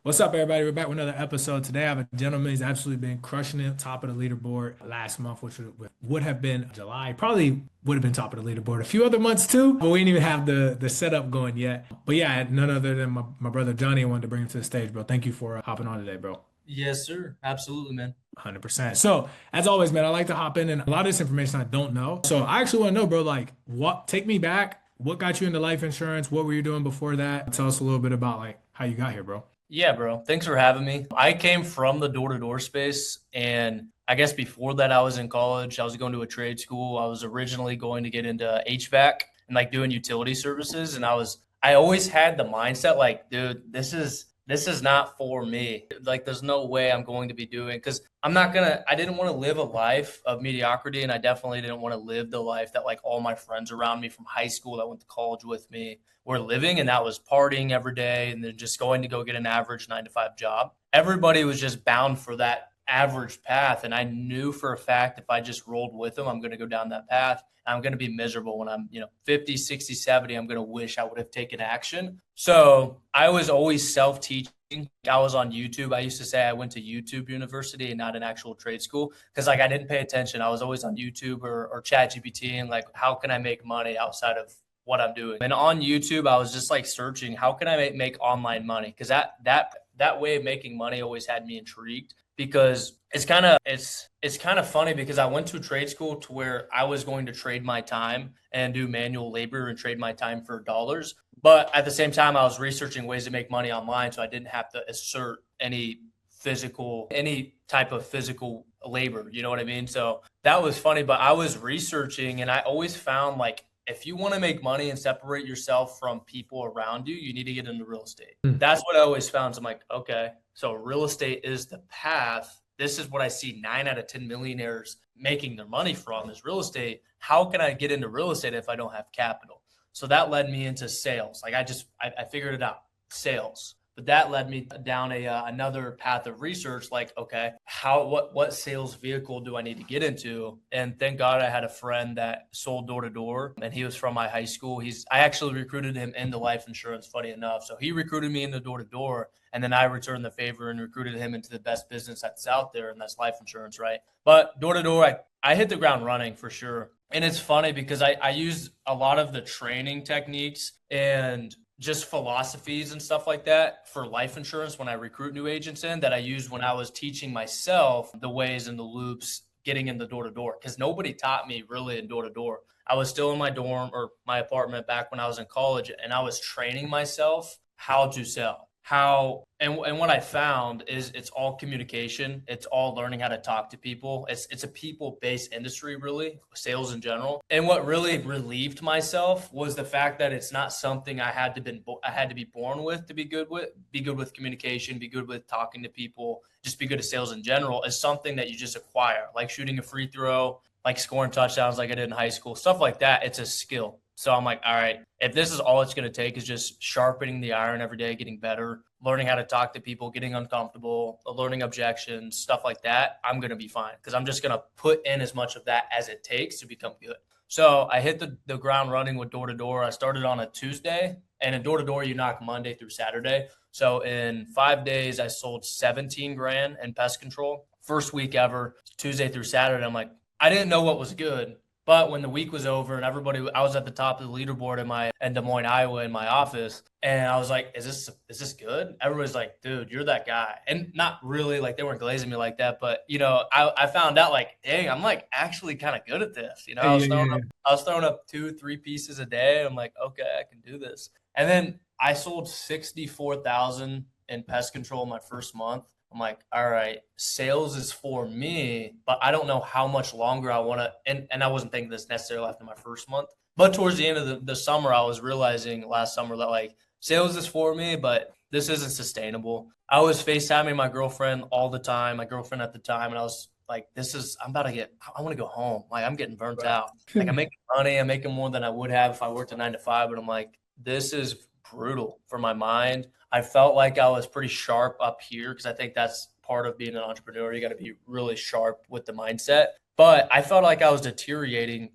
What's up, everybody? We're back with another episode. Today, I have a gentleman who's absolutely been crushing it, top of the leaderboard last month, which would have been July. Probably would have been top of the leaderboard a few other months too, but we didn't even have the setup going yet. But yeah, none other than my brother Johnny. I wanted to bring him to the stage, bro. Thank you for hopping on today, bro. Yes, sir. Absolutely, man. 100%. So, as always, man, I like to hop in and a lot of this information I don't know. So, I actually want to know, bro, like, take me back. What got you into life insurance? What were you doing before that? Tell us a little bit about like how you got here, bro. Yeah, bro. Thanks for having me. I came from the door-to-door space, and I guess before that, I was in college. I was going to a trade school. I was originally going to get into HVAC and like doing utility services, and I always had the mindset like, dude, this is not for me. Like, there's no way I'm going to be doing because I didn't want to live a life of mediocrity. And I definitely didn't want to live the life that like all my friends around me from high school that went to college with me were living. And that was partying every day and then just going to go get an average 9 to 5 job. Everybody was just bound for that average path. And I knew for a fact if I just rolled with them, I'm going to go down that path. I'm going to be miserable when I'm, 50, 60, 70. I'm going to wish I would have taken action. So I was always self-teaching. I was on YouTube. I used to say I went to YouTube University and not an actual trade school because like I didn't pay attention. I was always on YouTube or ChatGPT and like, how can I make money outside of what I'm doing? And on YouTube, I was just like searching, how can I make online money? Because that way of making money always had me intrigued because it's kind of funny because I went to trade school to where I was going to trade my time and do manual labor and trade my time for dollars. But at the same time, I was researching ways to make money online, so I didn't have to assert any type of physical labor. You know what I mean? So that was funny. But I was researching, and I always found like if you want to make money and separate yourself from people around you, you need to get into real estate. Hmm. That's what I always found. So I'm like, okay, so real estate is the path. This is what I see 9 out of 10 millionaires making their money from is real estate. How can I get into real estate if I don't have capital? So that led me into sales. Like I figured it out, sales. But that led me down another path of research. Like, okay, what sales vehicle do I need to get into? And thank God I had a friend that sold door to door, and he was from my high school. I actually recruited him into life insurance. Funny enough, so he recruited me into door to door, and then I returned the favor and recruited him into the best business that's out there, and that's life insurance, right? But door to door, I hit the ground running for sure. And it's funny because I use a lot of the training techniques and just philosophies and stuff like that for life insurance when I recruit new agents in that I used when I was teaching myself the ways and the loops getting in the door to door because nobody taught me really in door to door. I was still in my dorm or my apartment back when I was in college and I was training myself how to sell and what I found is it's all communication. It's all learning how to talk to people. It's a people-based industry, really, sales in general. And what really relieved myself was the fact that it's not something I had to be born with to be good with. Be good with communication, be good with talking to people, just be good at sales in general. Is something that you just acquire, like shooting a free throw, like scoring touchdowns, like I did in high school, stuff like that. It's a skill. So I'm like, all right, if this is all it's going to take is just sharpening the iron every day, getting better, learning how to talk to people, getting uncomfortable, learning objections, stuff like that, I'm going to be fine because I'm just going to put in as much of that as it takes to become good. So I hit the ground running with door to door. I started on a Tuesday, and in door to door, you knock Monday through Saturday. So in 5 days, I sold 17 grand in pest control. First week ever, Tuesday through Saturday. I'm like, I didn't know what was good. But when the week was over and I was at the top of the leaderboard in Des Moines, Iowa, in my office, and I was like, "Is this good?" Everybody's like, "Dude, you're that guy," and not really like they weren't glazing me like that, but I found out like, dang, I'm like actually kind of good at this. Yeah, yeah, yeah. I was throwing up 2, 3 pieces a day. I'm like, okay, I can do this. And then I sold 64,000 in pest control my first month. I'm like, all right, sales is for me, but I don't know how much longer I want to. And I wasn't thinking this necessarily after my first month. But towards the end of the summer, I was realizing last summer that like sales is for me, but this isn't sustainable. I was FaceTiming my girlfriend all the time, my girlfriend at the time, and I was like, I want to go home. Like, I'm getting burnt out. Like, I'm making money. I'm making more than I would have if I worked a 9 to 5. But I'm like, this is brutal for my mind. I felt like I was pretty sharp up here because I think that's part of being an entrepreneur. You got to be really sharp with the mindset. But I felt like I was deteriorating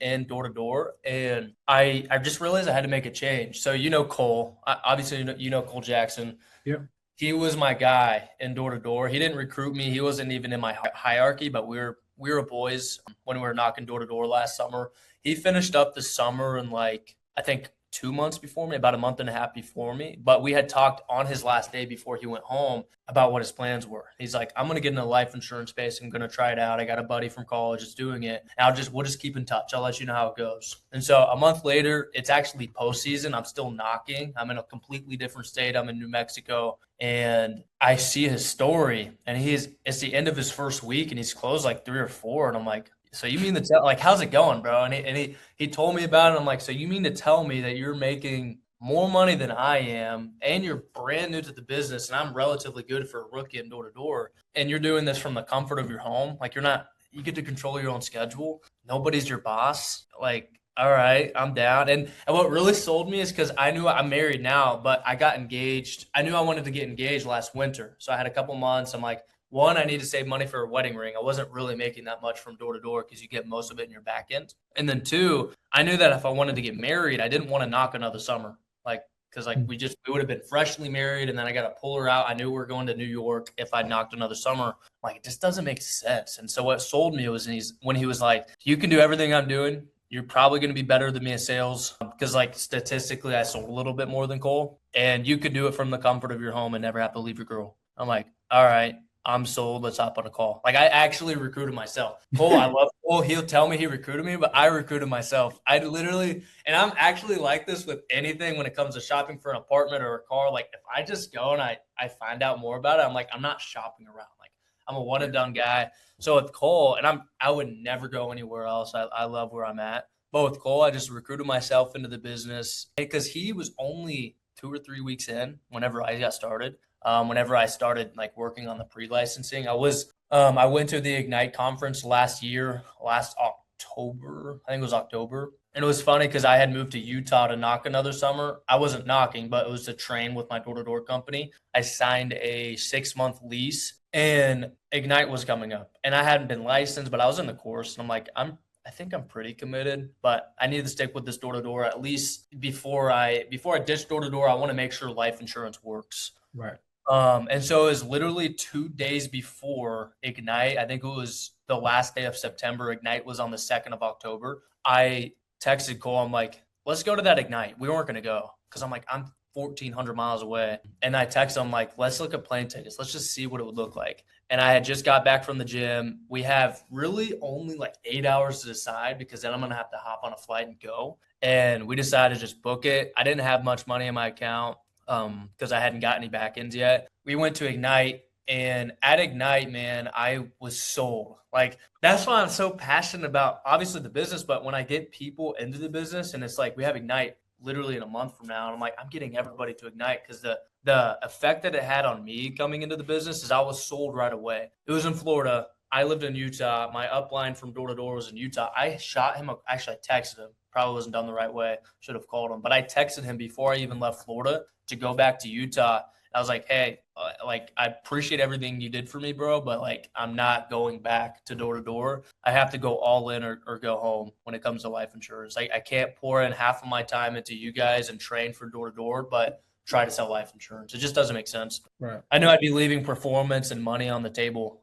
in door to door, and I just realized I had to make a change. So Cole, obviously you know Cole Jackson. Yep. He was my guy in door to door. He didn't recruit me. He wasn't even in my hierarchy, but we were boys when we were knocking door to door last summer. He finished up the summer in like I think 2 months before me, about a month and a half before me. But we had talked on his last day before he went home about what his plans were. He's like, I'm gonna get in the life insurance space. I'm gonna try it out. I got a buddy from college that's doing it. And we'll just keep in touch. I'll let you know how it goes. And so a month later, it's actually postseason. I'm still knocking. I'm in a completely different state. I'm in New Mexico. And I see his story, and it's the end of his first week, and he's closed like 3 or 4. And I'm like, so you mean to tell, like, how's it going, bro? And he told me about it. I'm like, so you mean to tell me that you're making more money than I am, and you're brand new to the business, and I'm relatively good for a rookie in door to door, and you're doing this from the comfort of your home? Like, you get to control your own schedule. Nobody's your boss. Like, all right, I'm down. And what really sold me is because I knew I'm married now, but I got engaged. I knew I wanted to get engaged last winter. So I had a couple months. I'm like, one, I need to save money for a wedding ring. I wasn't really making that much from door to door because you get most of it in your back end. And then two, I knew that if I wanted to get married, I didn't want to knock another summer. Like, because like we would have been freshly married, and then I got to pull her out. I knew we were going to New York if I knocked another summer. Like, it just doesn't make sense. And so what sold me was when he was like, you can do everything I'm doing. You're probably going to be better than me at sales because, like, statistically, I sold a little bit more than Cole, and you could do it from the comfort of your home and never have to leave your girl. I'm like, all right, I'm sold. Let's hop on a call. Like, I actually recruited myself. Cole, I love Cole. He'll tell me he recruited me, but I recruited myself. I literally, and I'm actually like this with anything when it comes to shopping for an apartment or a car. Like, if I just go and I find out more about it, I'm like, I'm not shopping around. Like, I'm a one and done guy. So with Cole, and I would never go anywhere else. I love where I'm at. But with Cole, I just recruited myself into the business because he was only 2 or 3 weeks in whenever I got started. Whenever I started like working on the pre-licensing, I went to the Ignite conference last October. I think it was October. And it was funny because I had moved to Utah to knock another summer. I wasn't knocking, but it was to train with my door-to-door company. I signed a 6-month lease, and Ignite was coming up. And I hadn't been licensed, but I was in the course. And I'm like, I think I'm pretty committed, but I need to stick with this door-to-door at least before I ditch door-to-door. I want to make sure life insurance works. Right. And so it was literally 2 days before Ignite. I think it was the last day of September. Ignite was on the 2nd of October. I texted Cole. I'm like, let's go to that Ignite. We weren't going to go because I'm like, I'm 1,400 miles away. And I texted him like, let's look at plane tickets. Let's just see what it would look like. And I had just got back from the gym. We have really only like 8 hours to decide because then I'm going to have to hop on a flight and go. And we decided to just book it. I didn't have much money in my account because I hadn't got any back ends yet. We went to Ignite, and at Ignite, man, I was sold. Like, that's why I'm so passionate about obviously the business, but when I get people into the business and it's like we have Ignite literally in a month from now, and I'm like, I'm getting everybody to Ignite because the effect that it had on me coming into the business is I was sold right away. It was in Florida. I lived in Utah. My upline from door to door was in Utah. I shot him. Actually, I texted him. Probably wasn't done the right way. Should have called him. But I texted him before I even left Florida to go back to Utah. I was like, hey, like, I appreciate everything you did for me, bro, but like, I'm not going back to door. I have to go all in or go home when it comes to life insurance. I can't pour in half of my time into you guys and train for door to door, but try to sell life insurance. It just doesn't make sense. Right. I know I'd be leaving performance and money on the table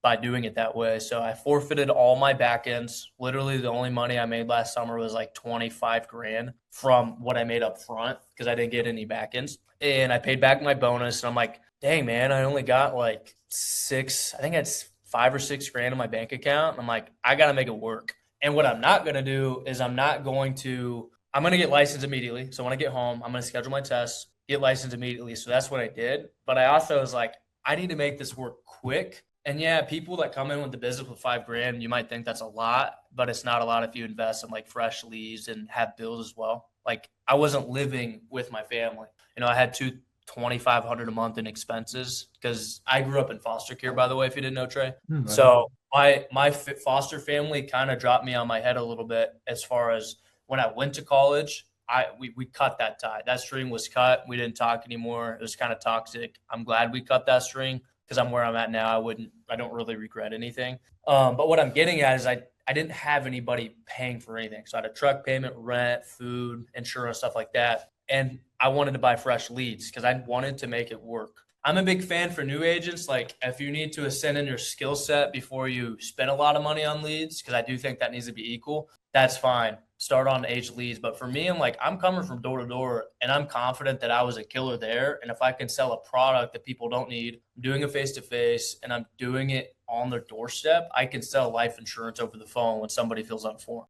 by doing it that way. So I forfeited all my back ends. Literally, the only money I made last summer was like 25 grand from what I made up front because I didn't get any back ends. And I paid back my bonus. And I'm like, dang, man, I only got like I think that's 5 or 6 grand in my bank account. And I'm like, I got to make it work. And what I'm not going to do is I'm going to get licensed immediately. So when I get home, I'm going to schedule my tests, get licensed immediately. So that's what I did. But I also was like, I need to make this work quick. And yeah, people that come in with the business with 5 grand, you might think that's a lot, but it's not a lot if you invest in like fresh leads and have bills as well. Like, I wasn't living with my family. I had 2,500 a month in expenses because I grew up in foster care, by the way, if you didn't know, Trey. So my foster family kind of dropped me on my head a little bit as far as when I went to college. We cut that tie. That string was cut. We didn't talk anymore. It was kind of toxic. I'm glad we cut that string. because I'm where I'm at now. I don't really regret anything. But what I'm getting at is I didn't have anybody paying for anything. So I had a truck payment, rent, food, insurance, stuff like that. And I wanted to buy fresh leads because I wanted to make it work. I'm a big fan for new agents. Like, if you need to ascend in your skill set before you spend a lot of money on leads, because I do think that needs to be equal, that's fine. Start on age leads. But for me, I'm coming from door to door and I'm confident that I was a killer there. And if I can sell a product that people don't need, I'm doing a face to face and I'm doing it on their doorstep, I can sell life insurance over the phone when somebody feels uninformed.